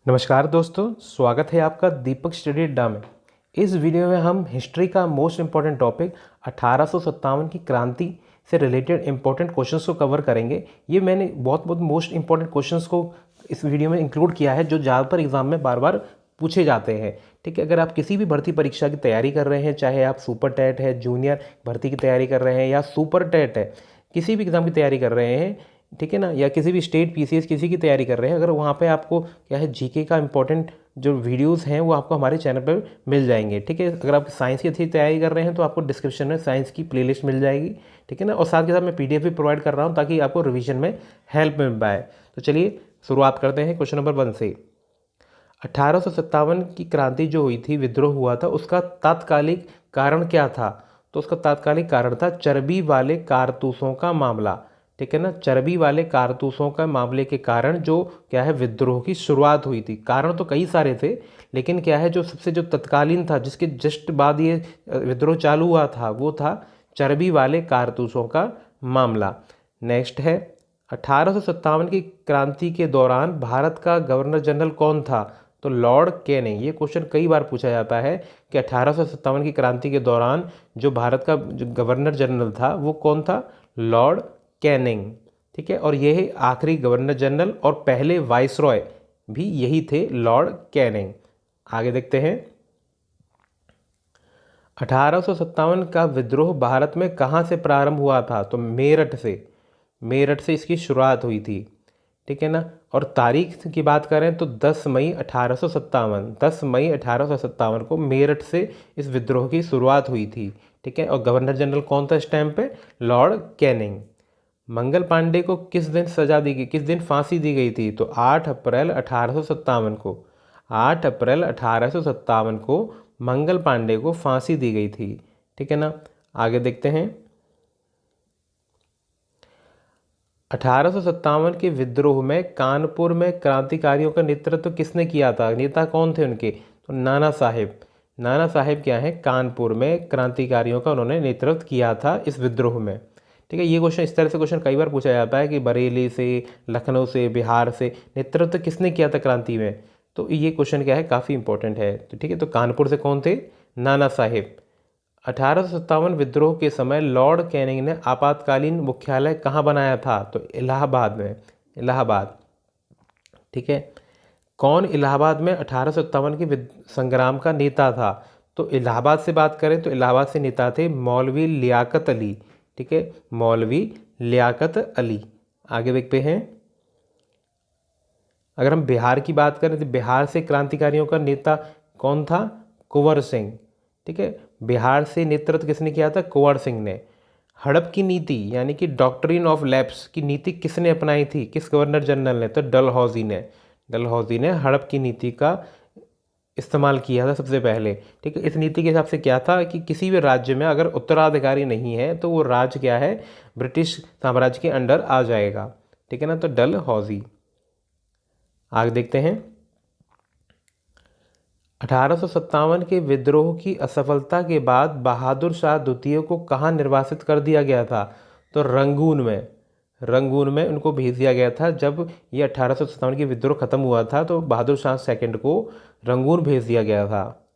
नमस्कार दोस्तों, स्वागत है आपका दीपक स्टडी अड्डा में। इस वीडियो में हम हिस्ट्री का मोस्ट इम्पॉर्टेंट टॉपिक 1857 की क्रांति से रिलेटेड इम्पॉर्टेंट क्वेश्चंस को कवर करेंगे। ये मैंने बहुत मोस्ट इम्पॉर्टेंट क्वेश्चंस को इस वीडियो में इंक्लूड किया है जो ज़्यादातर एग्जाम में बार बार पूछे जाते हैं। ठीक है, अगर आप किसी भी भर्ती परीक्षा की तैयारी कर रहे हैं, चाहे आप सुपर टेट है, जूनियर भर्ती की तैयारी कर रहे हैं या सुपर टेट है, किसी भी एग्ज़ाम की तैयारी कर रहे हैं, ठीक है ना, या किसी भी स्टेट पीसीएस किसी की तैयारी कर रहे हैं, अगर वहाँ पे आपको क्या है जीके का इंपॉर्टेंट जो वीडियोस हैं वो आपको हमारे चैनल पर मिल जाएंगे। ठीक है, अगर आप साइंस की अच्छी तैयारी कर रहे हैं तो आपको डिस्क्रिप्शन में साइंस की प्लेलिस्ट मिल जाएगी। ठीक है ना, और साथ के साथ मैं पीडीएफ भी प्रोवाइड कर रहा हूँ ताकि आपको रिविजन में हेल्प मिल पाए। तो चलिए शुरुआत करते हैं क्वेश्चन नंबर 1 से। 1857 की क्रांति जो हुई थी, विद्रोह हुआ था, उसका तात्कालिक कारण क्या था? तो उसका तात्कालिक कारण था चर्बी वाले कारतूसों का मामला। ठीक है ना, चर्बी वाले कारतूसों का मामले के कारण जो क्या है विद्रोह की शुरुआत हुई थी। कारण तो कई सारे थे, लेकिन क्या है जो सबसे जो तत्कालीन था, जिसके जस्ट बाद ये विद्रोह चालू हुआ था, वो था चर्बी वाले कारतूसों का मामला। नेक्स्ट है 1857 की क्रांति के दौरान भारत का गवर्नर जनरल कौन था? तो लॉर्ड कैनिंग। ये क्वेश्चन कई बार पूछा जाता है कि 1857 की क्रांति के दौरान जो भारत का जो गवर्नर जनरल था वो कौन था? Lord Canning. ठीक है, और ये आखिरी गवर्नर जनरल और पहले वाइसरॉय भी यही थे, लॉर्ड कैनिंग। आगे देखते हैं 1857 का विद्रोह भारत में कहाँ से प्रारंभ हुआ था? तो मेरठ से इसकी शुरुआत हुई थी। ठीक है ना, और तारीख की बात करें तो 10 मई 1857 को मेरठ से इस विद्रोह की शुरुआत हुई थी। ठीक है, और गवर्नर जनरल कौन था इस टाइम पे? Lord Canning. मंगल पांडे को किस दिन सजा दी गई, किस दिन फांसी दी गई थी? तो 8 अप्रैल 1857 को 8 अप्रैल 1857 को मंगल पांडे को फांसी दी गई थी। ठीक है ना, आगे देखते हैं 1857 के विद्रोह में कानपुर में क्रांतिकारियों का नेतृत्व किसने किया था? नेता कौन थे उनके? तो नाना साहेब। नाना साहेब क्या है, कानपुर में क्रांतिकारियों का उन्होंने नेतृत्व किया था इस विद्रोह में। ठीक है, ये क्वेश्चन इस तरह से क्वेश्चन कई बार पूछा जाता है कि बरेली से, लखनऊ से, बिहार से नेतृत्व किसने किया था क्रांति में? तो ये क्वेश्चन क्या है, काफ़ी इंपॉर्टेंट है। तो ठीक है, तो कानपुर से कौन थे? नाना साहेब। 1857 विद्रोह के समय लॉर्ड कैनिंग ने आपातकालीन मुख्यालय कहाँ बनाया था? तो इलाहाबाद में। इलाहाबाद। ठीक है, कौन इलाहाबाद में 1857 के संग्राम का नेता था? तो इलाहाबाद से बात करें तो इलाहाबाद से नेता थे मौलवी लियाकत अली। ठीक है, मौलवी लियाकत अली। आगे देखते हैं, अगर हम बिहार की बात करें तो बिहार से क्रांतिकारियों का नेता कौन था? कुंवर सिंह। ठीक है, बिहार से नेतृत्व किसने किया था? कुंवर सिंह ने। हड़प की नीति यानी कि डॉक्ट्रिन ऑफ लैप्स की नीति किसने अपनाई थी, किस गवर्नर जनरल ने? तो डलहौजी ने। डलहौजी ने हड़प की नीति का इस्तेमाल किया था सबसे पहले। ठीक है, इस नीति के हिसाब से क्या था कि किसी भी राज्य में अगर उत्तराधिकारी नहीं है तो वो राज्य क्या है, ब्रिटिश साम्राज्य के अंडर आ जाएगा। ठीक है ना, तो डलहौजी। आगे देखते हैं 1857 के विद्रोह की असफलता के बाद बहादुर शाह द्वितीय को कहाँ निर्वासित कर दिया गया था? तो रंगून में। रंगून में उनको भेज दिया गया था। जब ये 1857 की विद्रोह खत्म हुआ था तो बहादुर शाह सेकंड को रंगून भेज दिया गया था,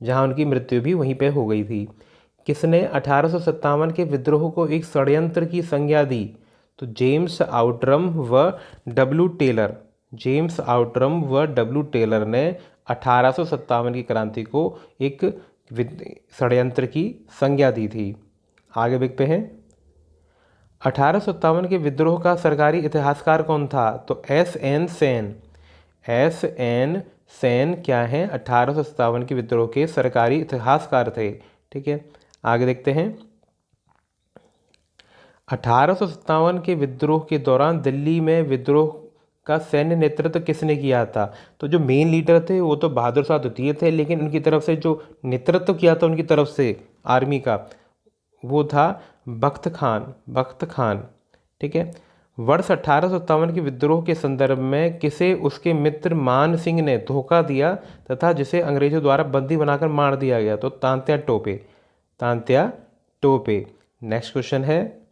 जहाँ उनकी मृत्यु भी वहीं पे हो गई थी। किसने 1857 के विद्रोह को एक षड्यंत्र की संज्ञा दी? तो जेम्स आउटरम व डब्ल्यू टेलर। जेम्स आउटरम व डब्ल्यू टेलर ने 1857 की क्रांति को एक षड्यंत्र की संज्ञा दी थी। आगे देखते हैं 1857 के विद्रोह का सरकारी इतिहासकार कौन था? तो S N Sen. S N Sen क्या है, 1857 के विद्रोह के सरकारी इतिहासकार थे। ठीक है, आगे देखते हैं 1857 के विद्रोह के दौरान दिल्ली में विद्रोह का सैन्य नेतृत्व किसने किया था? तो जो मेन लीडर थे वो तो बहादुर शाह द्वितीय थे, लेकिन उनकी तरफ से जो नेतृत्व किया था उनकी तरफ से आर्मी का, वो था बख्त खान। बख्त खान। ठीक है, वर्ष 1857 के विद्रोह के संदर्भ में किसे उसके मित्र मान सिंह ने धोखा दिया तथा जिसे अंग्रेजों द्वारा बंदी बनाकर मार दिया गया? तो तांत्या टोपे। तांत्या टोपे। नेक्स्ट क्वेश्चन है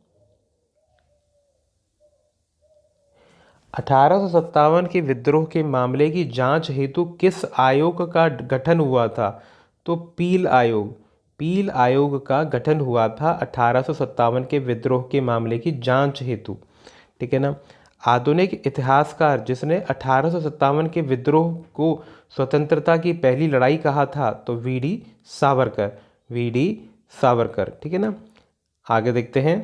1857 के विद्रोह के मामले की जांच हेतु किस आयोग का गठन हुआ था? तो पील आयोग। पील आयोग का गठन हुआ था 1857 के विद्रोह के मामले की जांच हेतु। ठीक है ना। आधुनिक इतिहासकार जिसने 1857 के विद्रोह को स्वतंत्रता की पहली लड़ाई कहा था, तो वीडी सावरकर। वीडी सावरकर। ठीक है ना। आगे देखते हैं।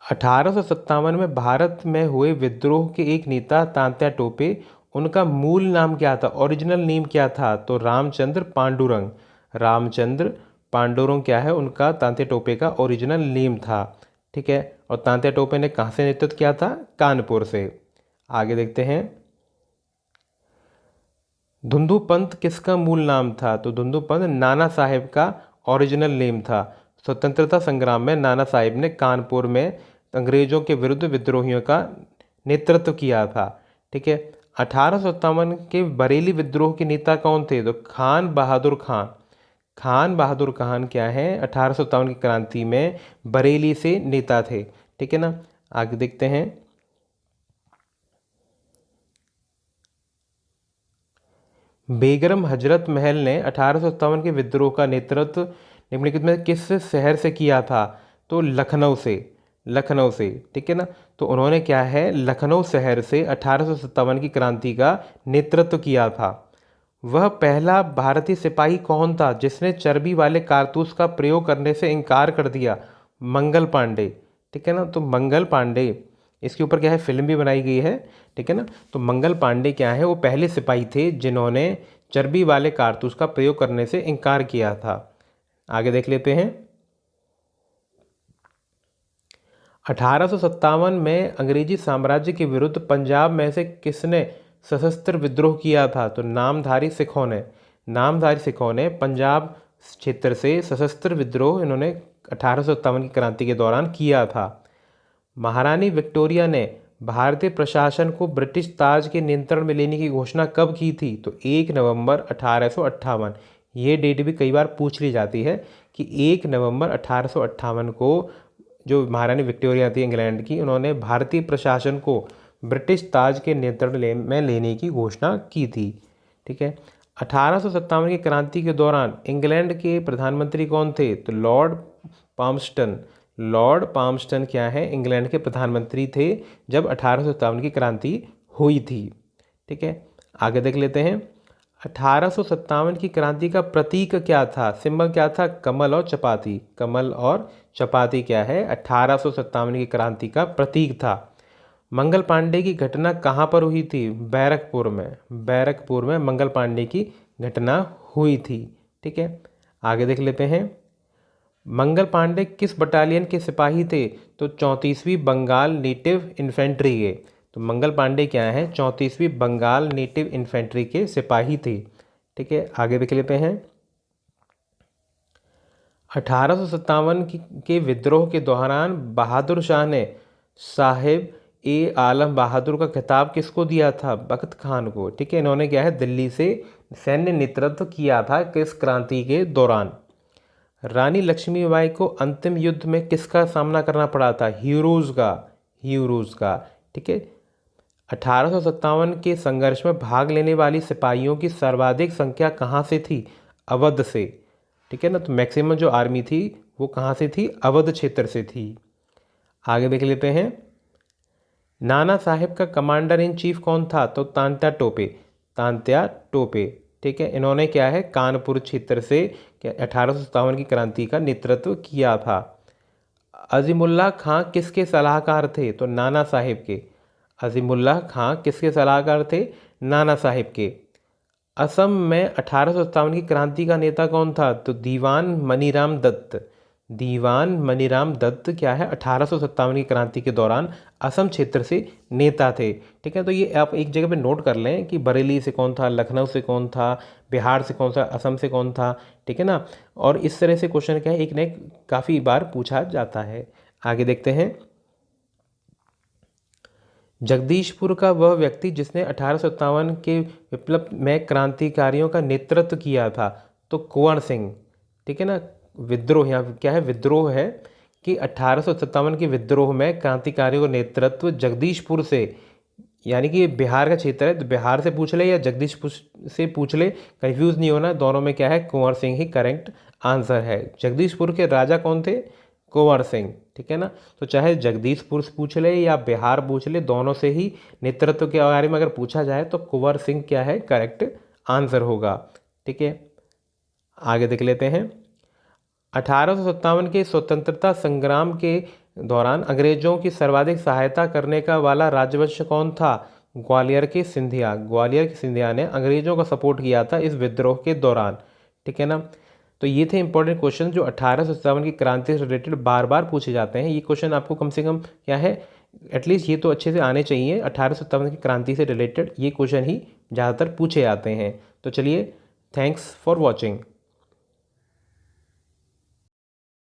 1857 में भारत में हुए विद्रोह के एक नेता तात्या टोपे, उनका मूल नाम क्या था? ओरिजिनल नेम क्या था? तो रामचंद्र पांडुरंग। रामचंद्र पांडुरंग क्या है उनका, तात्या टोपे का ओरिजिनल नेम था। ठीक है। और तात्या टोपे ने कहाँ से नेतृत्व किया था? कानपुर से। आगे देखते हैं। धुंधु पंत किसका मूल नाम था? तो धुंधु पंत नाना साहेब का ओरिजिनल नेम था। स्वतंत्रता संग्राम में नाना साहेब ने कानपुर में अंग्रेजों के विरुद्ध विद्रोहियों का नेतृत्व किया था। ठीक है। 1857 के बरेली विद्रोह के नेता कौन थे? तो खान बहादुर खान। खान बहादुर खान क्या है, 1857 की क्रांति में बरेली से नेता थे। ठीक है ना। आगे देखते हैं। बेगम हजरत महल ने 1857 के विद्रोह का नेतृत्व निम्नलिखित में किस शहर से किया था? तो लखनऊ से। लखनऊ से। ठीक है ना। तो उन्होंने क्या है, लखनऊ शहर से 1857 की क्रांति का नेतृत्व किया था। वह पहला भारतीय सिपाही कौन था जिसने चर्बी वाले कारतूस का प्रयोग करने से इनकार कर दिया? मंगल पांडे। ठीक है ना। तो मंगल पांडे, इसके ऊपर क्या है, फिल्म भी बनाई गई है। ठीक है ना। तो मंगल पांडे क्या है, वो पहले सिपाही थे जिन्होंने चर्बी वाले कारतूस का प्रयोग करने से इनकार किया था। आगे देख लेते हैं। 1857 में अंग्रेजी साम्राज्य के विरुद्ध पंजाब में से किसने सशस्त्र विद्रोह किया था? तो नामधारी सिखों ने। नामधारी सिखों ने पंजाब क्षेत्र से सशस्त्र विद्रोह इन्होंने 1857 की क्रांति के दौरान किया था। महारानी विक्टोरिया ने भारतीय प्रशासन को ब्रिटिश ताज के नियंत्रण में लेने की घोषणा कब की थी? तो 1 नवंबर 1858। ये डेट भी कई बार पूछ ली जाती है कि 1 नवंबर 1858 को जो महारानी विक्टोरिया थी इंग्लैंड की, उन्होंने भारतीय प्रशासन को ब्रिटिश ताज के नियंत्रण में लेने की घोषणा की थी। ठीक है। 1857 की क्रांति के दौरान इंग्लैंड के प्रधानमंत्री कौन थे? तो लॉर्ड पाम्स्टन। लॉर्ड पाम्स्टन क्या है, इंग्लैंड के प्रधानमंत्री थे जब 1857 की क्रांति हुई थी। ठीक है। आगे देख लेते हैं। 1857 की क्रांति का प्रतीक क्या था? सिंबल क्या था? कमल और चपाती। कमल और चपाती क्या है, 1857 की क्रांति का प्रतीक था। मंगल पांडे की घटना कहाँ पर हुई थी? बैरकपुर में। बैरकपुर में मंगल पांडे की घटना हुई थी। ठीक है। आगे देख लेते हैं। मंगल पांडे किस बटालियन के सिपाही थे? तो 34वीं बंगाल नेटिव इन्फेंट्री के। तो मंगल पांडे क्या है, 34वीं बंगाल नेटिव इन्फेंट्री के सिपाही थे। ठीक है। आगे देख लेते हैं। 1857 के विद्रोह के दौरान बहादुर शाह ने साहिब ए आलम बहादुर का खिताब किसको दिया था? बख्त खान को। ठीक है। इन्होंने क्या है, दिल्ली से सैन्य नेतृत्व किया था किस क्रांति के दौरान? रानी लक्ष्मीबाई को अंतिम युद्ध में किसका सामना करना पड़ा था? ह्यूरोज का। ह्यूरोज का। ठीक है। 1857 के संघर्ष में भाग लेने वाली सिपाहियों की सर्वाधिक संख्या कहाँ से थी? अवध से। ठीक है ना। तो मैक्सिमम जो आर्मी थी वो कहाँ से थी? अवध क्षेत्र से थी। आगे देख लेते हैं। नाना साहेब का कमांडर इन चीफ कौन था? तो तांत्या टोपे। तांत्या टोपे। ठीक है। इन्होंने क्या है, कानपुर क्षेत्र से 1857 की क्रांति का नेतृत्व किया था। अजीमुल्लाह खां किसके सलाहकार थे? तो नाना साहेब के। अजीमुल्लाह खां किसके सलाहकार थे? नाना साहेब के। असम में 1857 की क्रांति का नेता कौन था? तो दीवान मनीराम दत्त। दीवान मनीराम दत्त क्या है, 1857 की क्रांति के दौरान असम क्षेत्र से नेता थे। ठीक है। तो ये आप एक जगह पे नोट कर लें कि बरेली से कौन था, लखनऊ से कौन था, बिहार से कौन सा, असम से कौन था। ठीक है ना। और इस तरह से क्वेश्चन क्या है, एक न एक काफ़ी बार पूछा जाता है। आगे देखते हैं। जगदीशपुर का वह व्यक्ति जिसने 1857 के विप्लव में क्रांतिकारियों का नेतृत्व किया था? तो कुंवर सिंह। ठीक है ना। विद्रोह, यहाँ क्या है, विद्रोह है कि 1857 के विद्रोह में क्रांतिकारियों का नेतृत्व जगदीशपुर से, यानी कि ये बिहार का क्षेत्र है तो बिहार से पूछ ले या जगदीशपुर से पूछ ले, कंफ्यूज नहीं होना, दोनों में क्या है, कुंवर सिंह ही करेक्ट आंसर है। जगदीशपुर के राजा कौन थे, कुंवर सिंह, ठीक है ना। तो चाहे जगदीशपुर से पूछ ले या बिहार पूछ ले, दोनों से ही नेतृत्व के बारे में अगर पूछा जाए तो कुंवर सिंह क्या है, करेक्ट आंसर होगा, ठीक है। आगे देख लेते हैं। 1857 के स्वतंत्रता संग्राम के दौरान अंग्रेजों की सर्वाधिक सहायता करने का वाला राजवंश कौन था, ग्वालियर के सिंधिया। ग्वालियर के सिंधिया ने अंग्रेजों का सपोर्ट किया था इस विद्रोह के दौरान, ठीक है ना। तो ये थे इंपॉर्टेंट क्वेश्चन जो 1857 की क्रांति से रिलेटेड बार बार पूछे जाते हैं। ये क्वेश्चन आपको कम से कम क्या है, एटलीस्ट ये तो अच्छे से आने चाहिए। 1857 की क्रांति से रिलेटेड ये क्वेश्चन ही ज़्यादातर पूछे जाते हैं। तो चलिए, थैंक्स फॉर वॉचिंग।